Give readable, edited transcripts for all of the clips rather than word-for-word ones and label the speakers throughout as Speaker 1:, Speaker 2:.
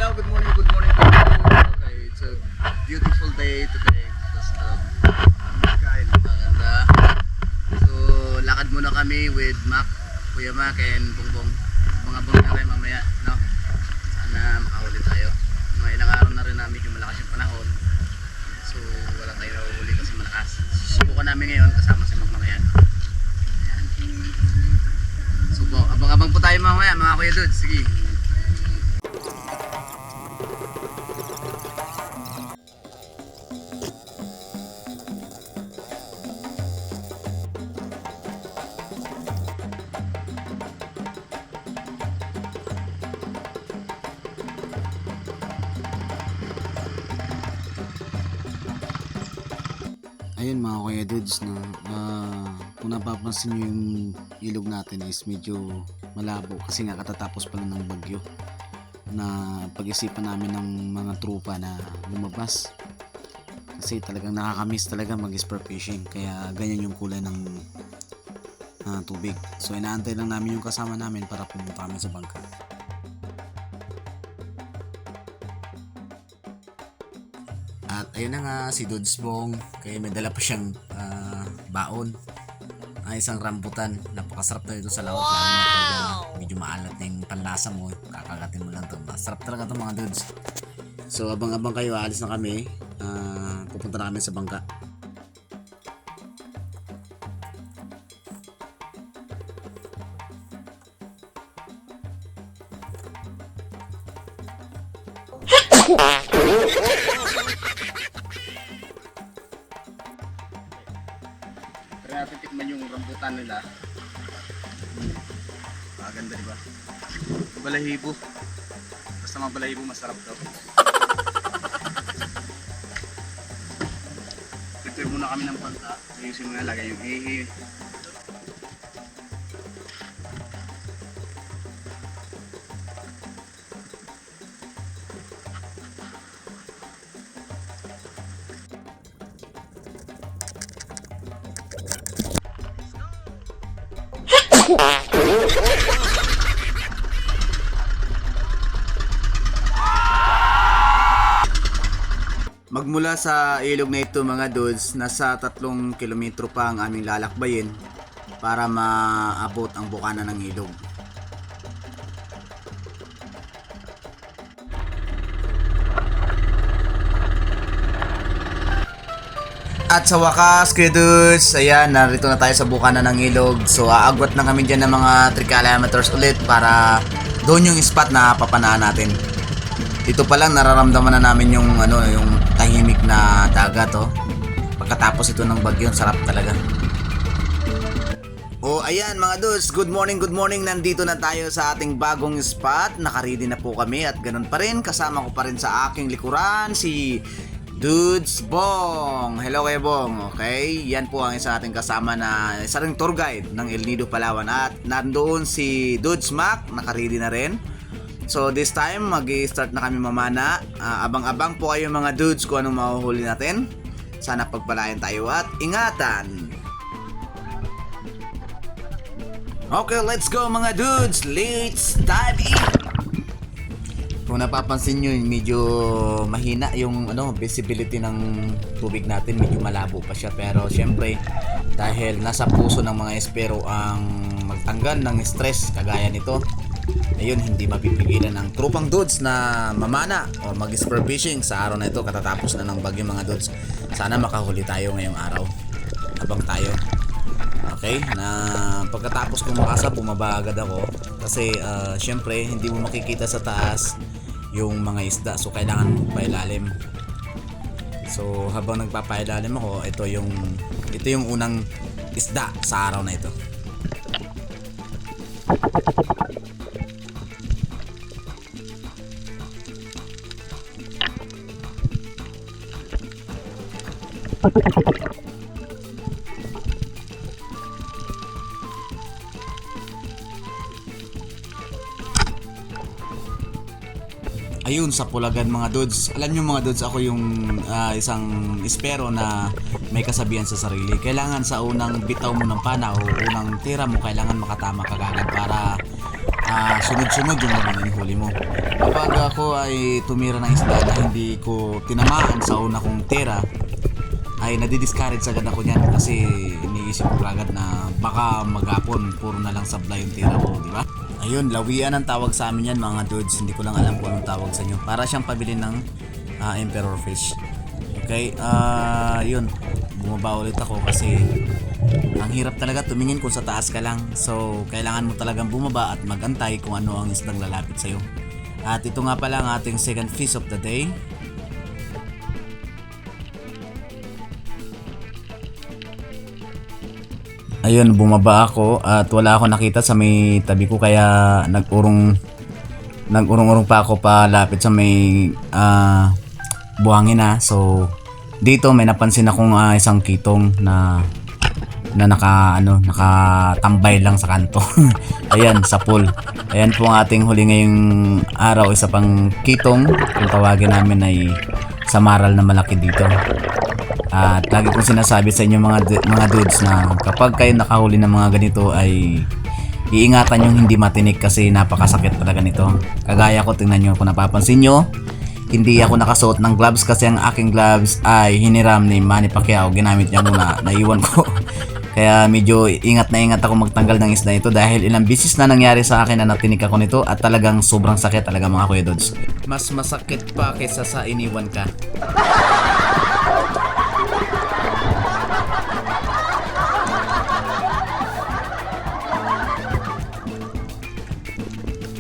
Speaker 1: Hello, good morning to you. Okay, it's a beautiful day today. Just kain maganda. So, lakad muna kami with Mac, Kuya Mac and Bongbong. Mga bang na tayo mamaya, no? Sana makahuli tayo. Mga ilang araw na rin namin yung malakas yung panahon. So, wala tayo huli kasi malakas. Susubukan namin ngayon kasama si Mac mamaya. Ayan. So, abang-abang po tayo mamaya mga Kuya Dudes. Sige. Ayun mga Kuya Dudes, no? Kung napapansin nyo yung ilog natin is medyo malabo kasi nga katatapos pa lang ng bagyo na pag-isipan namin ng mga trupa na lumabas kasi talagang nakakamiss talaga mag-sport fishing, kaya ganyan yung kulay ng tubig. So inaantay lang namin yung kasama namin para pumunta kami sa bangka. At ayun na nga si Dudes Bong, kaya may dala pa siyang baon, isang rambutan. Napakasarap na ito sa lawat. Wow! Medyo maalat na yung panlasa mo, kakagatin mo lang ito. Masarap talaga ito mga Dudes. So abang-abang kayo, alis na kami. Pupunta na kami sa bangka. Try natin tikman yung rambutan nila. Maganda, diba? Balahibo. Basta mga balahibo masarap daw. Prepare muna kami ng panta. Ayusin mo na lagay yung ihi. Magmula sa ilog na ito mga Dudes, nasa 3 kilometro pa ang aming lalakbayin para maabot ang bukana ng ilog. At sa wakas, Kuya Dudes, ayan, narito na tayo sa bukana ng ilog. So aagwat na kami dyan ng mga 3 kilometers ulit para doon yung spot na papanaan natin. Dito pa lang nararamdaman na namin yung yung tahimik na dagat, oh. Pagkatapos ito ng bagyo, sarap talaga. Oh, ayan mga Dudes, good morning. Nandito na tayo sa ating bagong spot. Nakaready na po kami at ganun pa rin, kasama ko pa rin sa aking likuran si Dudes Bong. Hello kay Bong. Okay, yan po ang isa ating kasama na isa ring tour guide ng El Nido, Palawan. At nandoon si Dudes Mac, nakaready na rin. So this time mag-i-start na kami mamana. Abang-abang po kayo mga Dudes kung anong mahuhuli natin. Sana pagpalain tayo at ingatan. Okay, let's go mga Dudes. Let's dive in. Kung napapansin nyo, medyo mahina yung visibility ng tubig natin. Medyo malabo pa siya, pero syempre dahil nasa puso ng mga espero ang magtanggal ng stress kagaya nito, ayun, hindi mapipigilan ng trupang Dudes na mamana o mag-spur fishing sa araw na ito katatapos na ng bagyo mga Dudes. Sana makahuli tayo ngayong araw habang tayo. Okay, na pagkatapos kong makasa, bumaba agad ako kasi syempre hindi mo makikita sa taas yung mga isda, so kailangan pailalim. So habang nagpapailalim ako, ito yung unang isda sa araw na ito. Ayun, sa Pulagan mga Dudes. Alam nyo mga Dudes, ako yung isang espero na may kasabihan sa sarili. Kailangan sa unang bitaw mo ng pana o unang tira mo, kailangan makatama ka agad para sunod-sunod yung magiging huli mo. Kapag ako ay tumira ng isda na hindi ko tinamaan sa una kong tira, ay nadidiscourage agad ako niyan kasi iniisip ko agad na baka maghapon puro na lang sablay yung tira ko, di ba? Ayun, lawian ang tawag sa amin yan mga dudes. Hindi ko lang alam kung anong tawag sa inyo. Para siyang pabili ng emperor fish. Okay, yun. Bumaba ulit ako kasi ang hirap talaga tumingin kung sa taas ka lang. So, kailangan mo talagang bumaba at magantay kung ano ang isdang lalapit sa'yo. At ito nga pala ang ating second fish of the day. Ayun, bumaba ako at wala ako nakita sa may tabi ko kaya nag-urong-urong pa ako palapit sa may buhangin na. So dito may napansin akong isang kitong na nakatambay lang sa kanto. Ayan, sa pool. Ayan po ang ating huli ngayong araw, isa pang kitong kung tawagin namin ay samaral na malaki dito. At lagi kong sinasabi sa inyo mga dudes na kapag kayo nakahuli ng mga ganito ay iingatan yung hindi matinik kasi napakasakit talaga nito. Kagaya ko, tingnan nyo kung napapansin nyo, hindi ako nakasuot ng gloves kasi ang aking gloves ay hiniram ni Manny Pacquiao. Ginamit niya muna, naiwan ko. Kaya medyo ingat na ingat ako magtanggal ng isda ito dahil ilang bisis na nangyari sa akin na natinik ako nito at talagang sobrang sakit talaga mga kuya dudes. Mas masakit pa kaysa sa iniwan ka.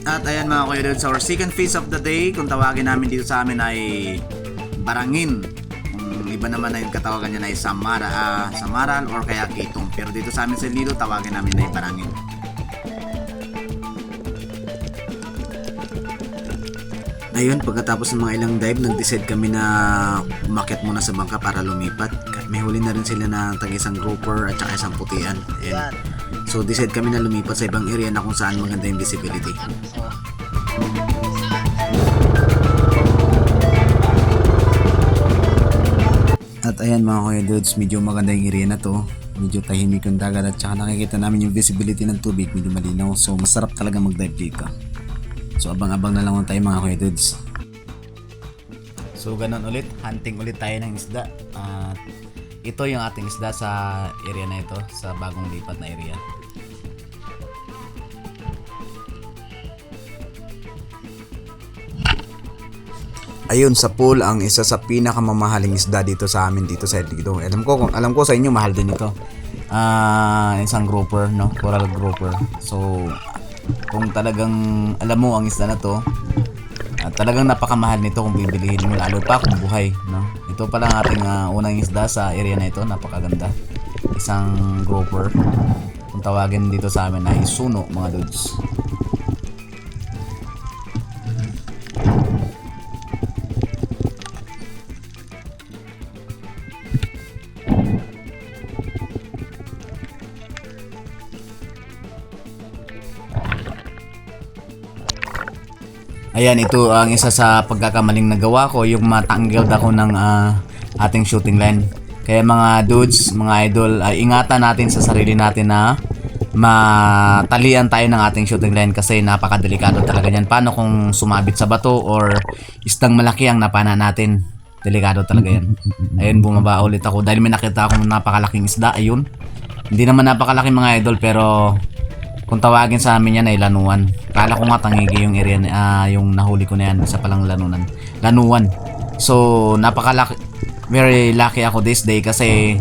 Speaker 1: At ayan mga kuya dudes, our second fish of the day, kung tawagin namin dito sa amin ay barangin. Kung iba naman na yung katawagan niya ay samaral or kaya kitong. Pero dito sa amin sa Lido, tawagin namin ay barangin. Ayun, pagkatapos ng mga ilang dive, nag-decide kami na umakyat muna sa bangka para lumipat. May huli na rin sila na tag-isang grouper at saka isang putian. Ayan. So decide kami na lumipat sa ibang area na kung saan maganda yung visibility. At ayan mga kuya dudes, medyo maganda yung area na to. Medyo tahimik yung dagat at saka nakikita namin yung visibility ng tubig, medyo malinaw. So masarap talaga mag-dive dito. So abang-abang na lang tayo mga kuya dudes. So ganun ulit, hunting ulit tayo ng isda. At ito yung ating isda sa area na ito, sa bagong lipat na area. Ayun, sa pool ang isa sa pinakamamahaling isda dito sa amin dito sa Lido. Alam ko sa inyo mahal din ito. Isang grouper, no? Coral grouper. So kung talagang alam mo ang isda na to, talagang napakamahal nito kung bibilihin mo, lalo pa kung buhay, no? Ito pala ang ating unang isda sa area na ito, napakaganda. Isang grouper. Kung tawagin dito sa amin ay suno mga dudes. Ayan, ito ang isa sa pagkakamaling nagawa ko, yung matanggaled ako ng ating shooting line. Kaya mga dudes, mga idol, ingatan natin sa sarili natin na matalian tayo ng ating shooting line kasi napakadelikado talaga yan. Paano kung sumabit sa bato or isdang malaki ang napana natin? Delikado talaga yan. Ayun, bumaba ulit ako dahil may nakita akong napakalaking isda. Ayun, hindi naman napakalaki mga idol pero kung tawagin sa amin yan ay lanuan. Kala ko nga tangigi yung area yung nahuli ko na yan, isa palang lanuan. So napakalaki, very lucky ako this day kasi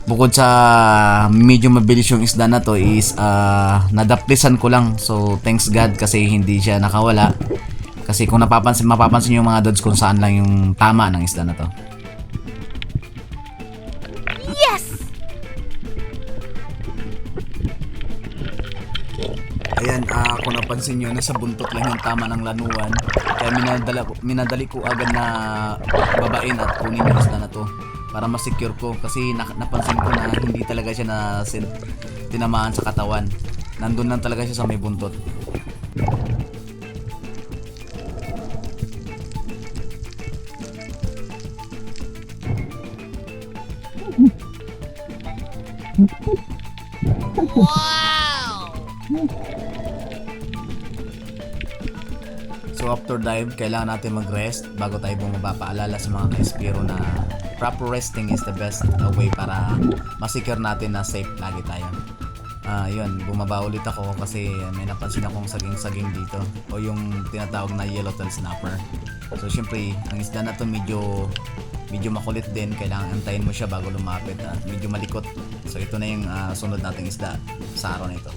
Speaker 1: bukod sa medyo mabilis yung isda na to is nadaplisan ko lang. So thanks God kasi hindi siya nakawala. Kasi kung mapapansin yung mga dudes kung saan lang yung tama ng isda na to. Ayan, kung napansin nyo, nasa buntot lang yung tama ng lanuan. Kaya minadali ko agad na babain at kunin yung isda na to para ma-secure ko. Kasi napansin ko na hindi talaga siya tinamaan sa katawan. Nandun lang talaga siya sa may buntot. after dive, kailangan natin mag-rest bago tayo bumaba. Paalala sa mga ka-espiro na proper resting is the best way para masecure natin na safe lagi tayo. Yun, bumaba ulit ako kasi may napansin akong saging-saging dito o yung tinatawag na yellowtail snapper. So syempre, ang isda na to medyo makulit din, kailangan antayin mo siya bago lumapit at medyo malikot. So ito na yung sunod nating isda sa araw na ito.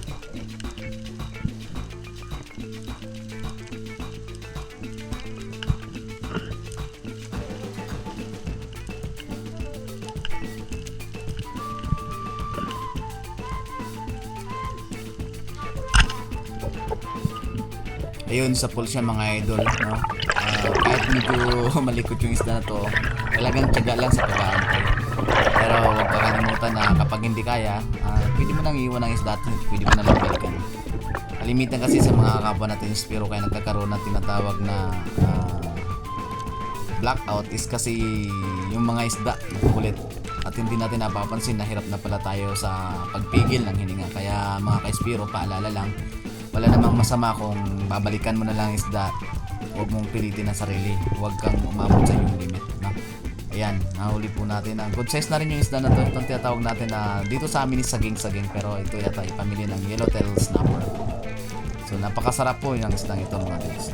Speaker 1: Ayun, sa pool siya mga idol, no? Kahit medyo malikot yung isda na to, talagang tiyaga lang sa pag-aantay. Pero huwag kakalimutan na kapag hindi kaya, pwede mo nang iwan ng isda at pwede mo na lang balikan. Kalimitan kasi sa mga kapwa natin espiro kaya nagkakaroon na tinatawag na blackout is kasi yung mga isda kulit at hindi natin napapansin na hirap na pala tayo sa pagpigil ng hininga. Kaya mga ka-espiro, paalala lang, wala namang masama kung babalikan mo na lang isda. Huwag mong pilitin ang sarili. Huwag kang umabot sa yung limit, no? Ayan, nahuli po natin. Good size na rin yung isda na to. Itong tinatawag natin na dito sa amin is saging-saging, pero ito yata ay pamilya ng yellowtail snapper. So napakasarap po yung isdang ito mga dudes.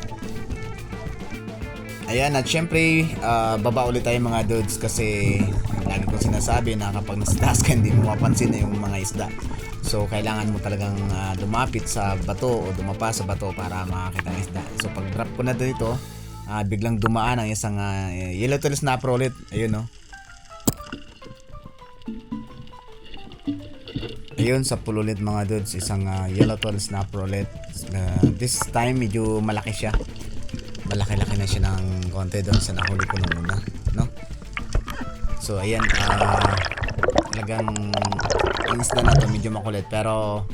Speaker 1: Ayan, at syempre baba ulit tayo mga dudes kasi lagi kong sinasabi na kapag nasa taas ka hindi mo mapansin na yung mga isda. So kailangan mo talagang lumapit sa bato o dumapa sa bato para makakita ng isda. So pag drop ko na dito, biglang dumaan ang isang yellowtail snapper ulit. Ayun, no. Ayun, sa pool ulit mga dudes, isang yellowtail snapper ulit. This time medyo malaki siya. Malaki-laki na siya ng konti doon sa nahuli ko nung una, no? So ayan, talagang ang isda na to medyo makulit, pero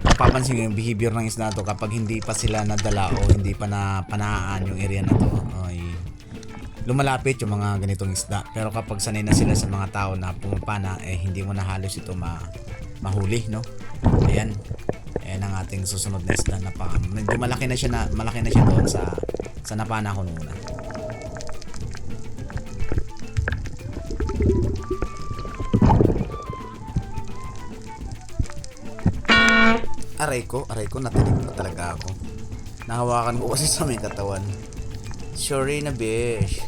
Speaker 1: mapapansin yung behavior ng isda na to kapag hindi pa sila nadala o hindi pa na panahaan yung area na to, ay lumalapit yung mga ganitong isda. Pero kapag sanay na sila sa mga tao na pumapana, hindi mo na halos ito mahuli, no? Ayan. Ayan ang ating susunod na isda na pa. Medyo malaki na siya doon sa napana ko noon. Aray ko, natinig na talaga ako. Nahawakan ko kasi sa may katawan. Sorry na, besh.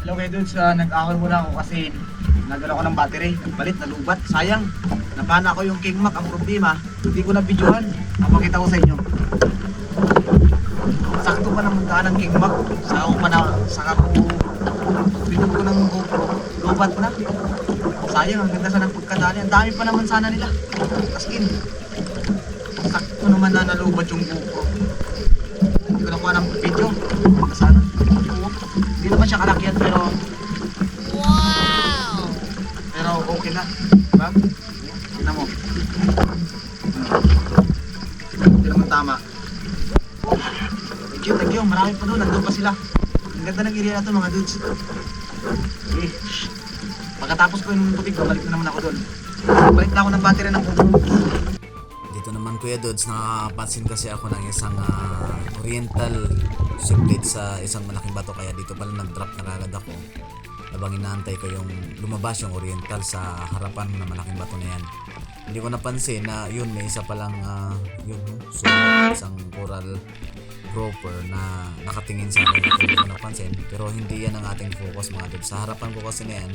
Speaker 2: Hello kayo dun sa nag-ahon muna ako kasi nagdala ko ng battery, nagpalit, nalubat, sayang. Napana ko yung King Mac, ang problema, hindi ko na videohan. Mapakita ko sa inyo. Sakto pa naman daan ng King Mac, saka ko pinag ko ng GoPro, lubat na. Sayang, ang ganda sa nagpagkadali, ang dami pa naman sana nila. As in, sakto naman na nalubat yung GoPro. Hindi ko nakuha ng video, sana. Hindi naman siya kalakyan pero wow! Pero okay na, diba? Tignan mo. Hindi naman tama. Thank you, marami pa doon, nandun pa sila. Ang ganda ng area na to mga dudes. Okay. Pagkatapos ko yung tubig, babalik na naman ako doon. Balik na ako ng battery ng GoPro.
Speaker 1: Dito naman kuya dudes, nakapansin kasi ako ng isang oriental cichlid sa isang malaking bato, kaya dito pala nag-drop na kagad ako habang inaantay ko yung lumabas yung oriental sa harapan ng malaking bato na yan. Hindi ko napansin na yun, may isa palang so, isang coral grouper na nakatingin sa akin. Hindi ko napansin, pero hindi yan ang ating focus mga dudes. Sa harapan ko kasi na yan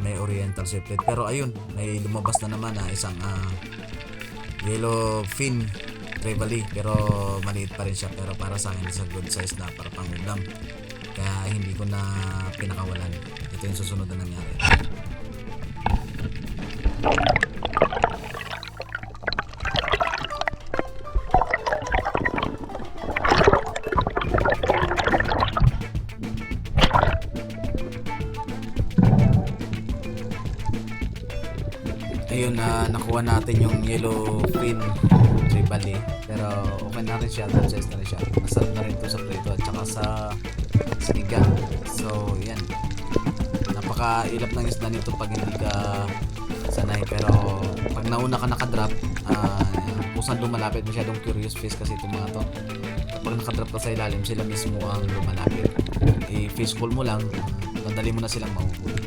Speaker 1: may oriental cichlid, pero ayun, may lumabas na naman na isang yellowfin trevally, pero maliit pa rin siya, pero para sa akin is a good size na para pang ulam, kaya hindi ko na pinakawalan. Ito yung susunod na nangyari. Ayun na nakuha natin yung yellow fin tribally. Pero okay na rin siya, digest na rin siya. Masarap na rin ito sa prito at saka sa sinigang. So yan, napaka-ilap ng isda nito pag hindi ka sanay. Pero pag nauna ka nakadrop, kung saan lumalapit, masyadong curious fish kasi itong mga to. Pag nakadrop ka sa ilalim, sila mismo ang lumalapit. I-fish call mo lang, madali mo na silang mahuhuli.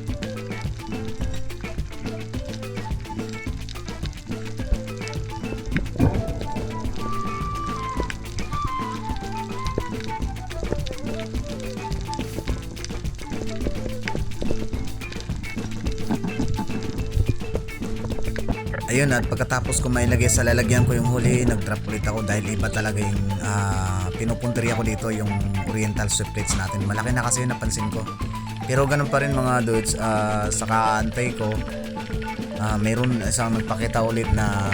Speaker 2: Ayun, at pagkatapos ko mailagay sa lalagyan ko yung huli, nag-drop ulit ako dahil iba talaga yung pinupunteriya ko dito, yung oriental sweetlets natin. Malaki na kasi yung napansin ko. Pero ganun pa rin mga dudes, sa kaantay ko, mayroon isang nagpakita ulit na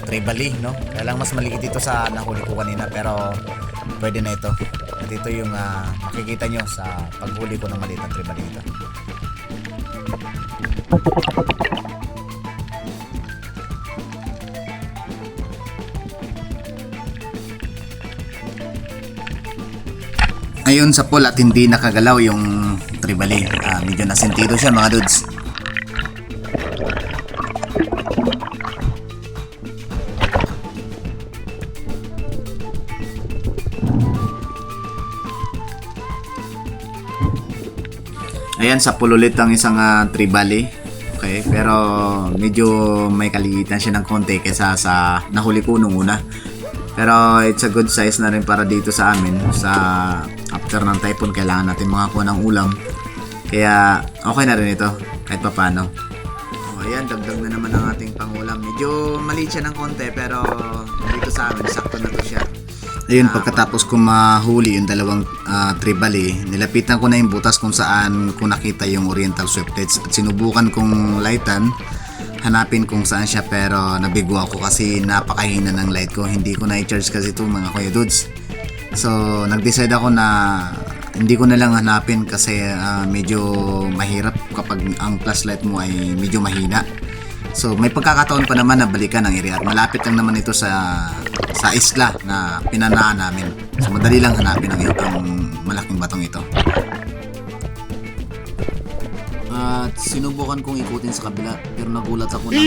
Speaker 2: tribally, no? Kaya lang mas maliit dito sa nahuli ko kanina, pero pwede na ito. At ito yung makikita nyo sa paghuli ko ng maliit na tribally ito. Ayun sa pool at hindi nakagalaw yung tribally. Medyo nasentido siya mga dudes. Ayan, sa pool ulit ang isang tribally. Okay, pero medyo may kaliitan siya ng konti kaysa sa nahuli ko nung una. Pero it's a good size na rin para dito sa amin. Sa after ng typhoon, kailangan natin makakuha ng ulam. Kaya okay na rin ito kahit pa paano. Ayan, dagdag na naman ang ating pangulam. Medyo maliit siya ng konti, pero dito sa amin, sakto na to siya. Ayun, pagkatapos ko mahuli yung dalawang tribally, nilapitan ko na yung butas kung saan ko nakita yung oriental sweetlets. At sinubukan kong lightan, hanapin kung saan siya, pero nabigo ako kasi napakahina ng light ko. Hindi ko na-charge kasi ito mga kuya dudes. So nag-decide ako na hindi ko na lang hanapin kasi medyo mahirap kapag ang flashlight mo ay medyo mahina. So may pagkakataon pa naman na balikan ang area at malapit lang naman ito sa isla na pinanahan namin. So madali lang hanapin ang malaking batong ito. At sinubukan kong ikutin sa kabila, pero nagulat ako na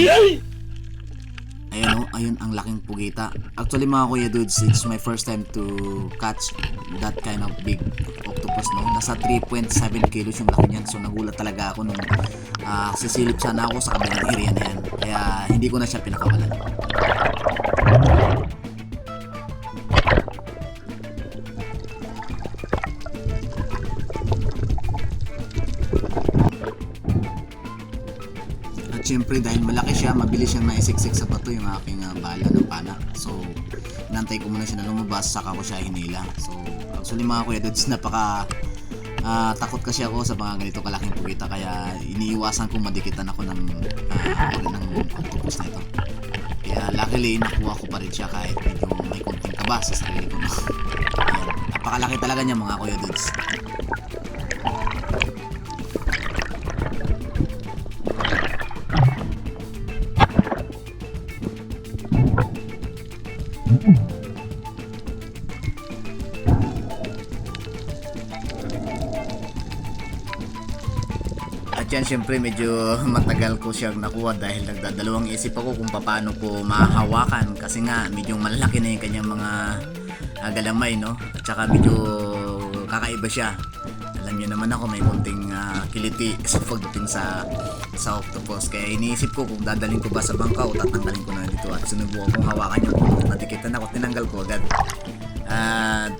Speaker 2: ayun ang laking pugita. Actually mga kuya dudes, it's my first time to catch that kind of big octopus, no? Nasa 3.7 kilos yung laki niyan. So nagulat talaga ako nung sisilip sana ako sa kabilang area na yan. Kaya hindi ko na siya pinakawalan. Siyempre dahil malaki siya, mabilis siyang naisiksik sa bato yung aking bala ng pana. So inantay ko muna siya na lumabas, saka ko siya hinila. So actually mga kuya dudes, napaka takot kasi ako sa mga ganito kalaking pugita, kaya iniiwasan kong madikitan ako ng octopus na ito. Kaya luckily nakuha ko pa rin siya kahit medyo may konting kaba sa sarili ko. Ayan, napakalaki talaga niya mga kuya dudes. At yan syempre medyo matagal ko siyang nakuha dahil nagdadalawang isip ako kung paano ko mahahawakan kasi nga medyo malaki na yung kanyang mga galamay, no? At saka medyo kakaiba siya. Alam niyo naman ako may konting kiliti sa pagdating sa octopus, kaya iniisip ko kung dadalhin ko ba sa bangka o tatanggalin ko na dito, at sinubukan kong hawakan yung natikitan ako, tinanggal ko agad.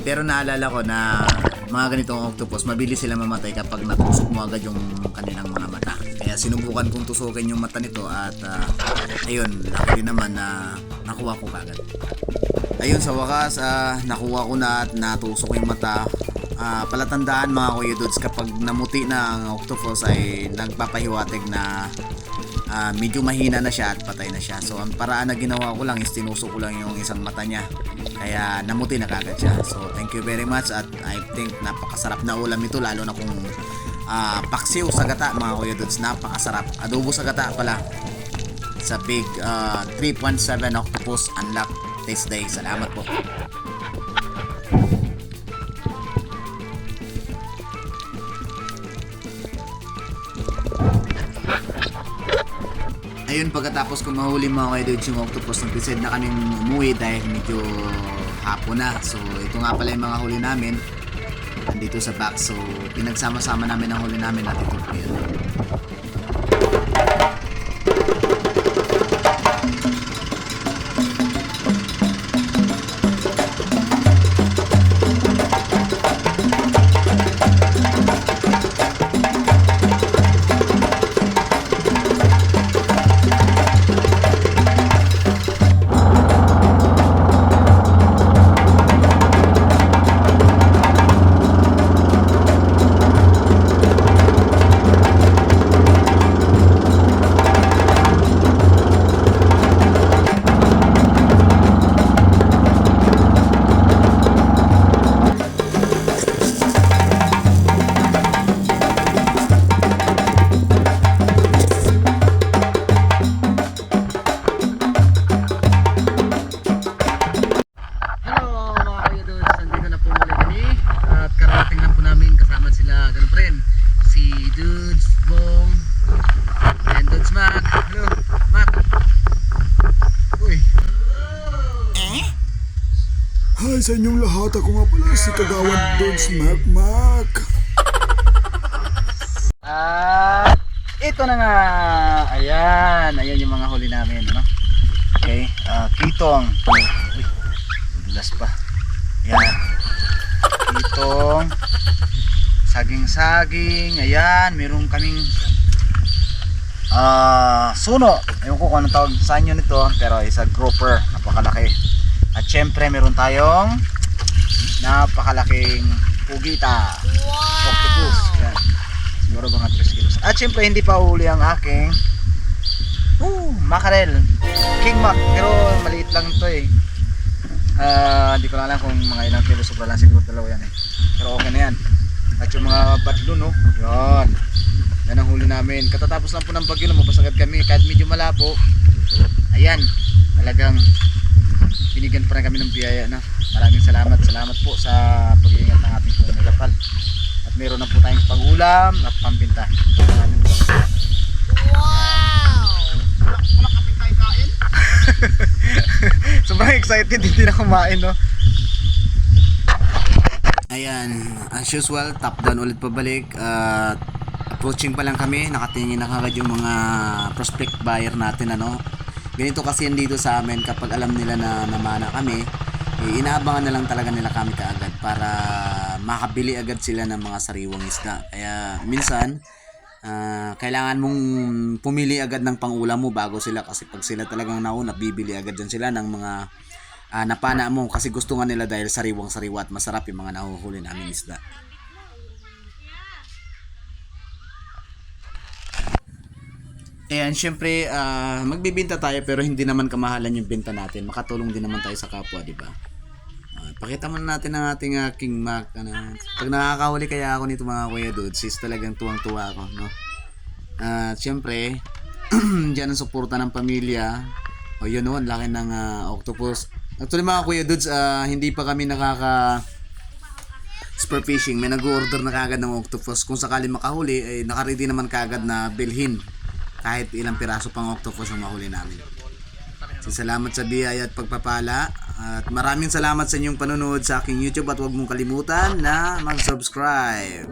Speaker 2: Pero naalala ko na mga ganitong octopus, mabilis sila mamatay kapag natusok mo agad yung kanilang mga mata. Kaya sinubukan kong tusukin yung mata nito at ayun, luckily naman na nakuha ko agad. Ayun, sa wakas nakuha ko na at natusok yung mata. Palatandaan mga kuya dudes, kapag namuti na ang octopus ay nagpapahiwatig na medyo mahina na siya at patay na siya. So ang paraan na ginawa ko lang is tinusok ko lang yung isang mata niya, kaya namuti na kagad siya. So thank you very much, at I think napakasarap na ulam ito, lalo na kung paksiw sa gata mga kuya dudes. Napakasarap, adobo sa gata pala.
Speaker 1: sa big 3.7 octopus unlock this day. Salamat po. Ayun, pagkatapos ko mahuli mga kayo dudes yung octopus, nag-decide na kaming umuwi dahil medyo hapon na. So ito nga pala yung mga huli namin dito sa box. So pinagsama-sama namin ang huli namin at ito po yun.
Speaker 2: Hello mga kuya dudes, nandito na po muli kami at karating lang po namin kasama sila, ganun pa rin, si Dudes Bong and Dudes Mac. Hello Mac. Uy,
Speaker 3: Hi sa inyong lahat, ako nga pala si Kagawad Dudes Mac.
Speaker 2: ito na nga, ayan yung mga huli namin, ano? Okay, kitong, uy, dulas pa, ayan, kitong, saging, ayan, meron kaming suno, ewan ko kung anong tawag sa inyo nito, pero isa grouper, napakalaki. At syempre meron tayong napakalaking pugita, octopus, ayan, siguro mga 3 kilos. At syempre hindi pa huli ang aking mackerel, king mac, pero maliit lang ito eh. Hindi ko lang alam kung mga ilang kilo, sobra lang siguro dalawa yan eh, pero okay na yan. At yung mga badlo, no, yan ang huli namin. Katatapos lang po ng bagyo, lumabas agad kami kahit medyo malabo. Ayan, talagang binigyan pa rin kami ng biyaya na. Maraming salamat po sa pag-iingat ng ating po megapal. At meron na po tayong pang-ulam at pampinta. Maraming po. Wala kaming kain. Sobrang excited, hindi na kumain, no?
Speaker 1: Ayan, as usual, top down ulit pabalik. Approaching pa lang kami, nakatingin na kagad yung mga prospect buyer natin, ano. Ganito kasi yan dito sa amin, kapag alam nila na namana kami, inaabangan na lang talaga nila kami kaagad para makabili agad sila ng mga sariwang isda. Kaya minsan kailangan mong pumili agad ng pangulam mo bago sila, kasi pag sila talagang nauna, bibili agad dyan sila ng mga napana mo, kasi gusto nga nila dahil sariwang sariwa at masarap yung mga nahuhuli namin isda. Ayan, syempre magbibenta tayo pero hindi naman kamahalan yung benta natin. Makatulong din naman tayo sa kapwa, di ba? Pakita muna natin ang ating King Mac. Pag nakakahuli kaya ako nito mga kuya dudes, is talagang tuwang-tuwa ako, no? Syempre, diyan ang suporta ng pamilya. O yun, no, ang laki ng octopus. Actually mga kuya dudes, hindi pa kami spear fishing. May nag-order na kagad ng octopus. Kung sakali makahuli, ay nakaready naman kagad na bilhin kahit ilang piraso pang octopus ang mahuli namin. So, salamat sa biyaya at pagpapala. At maraming salamat sa inyong panonood sa aking YouTube, at huwag mong kalimutan na mag-subscribe.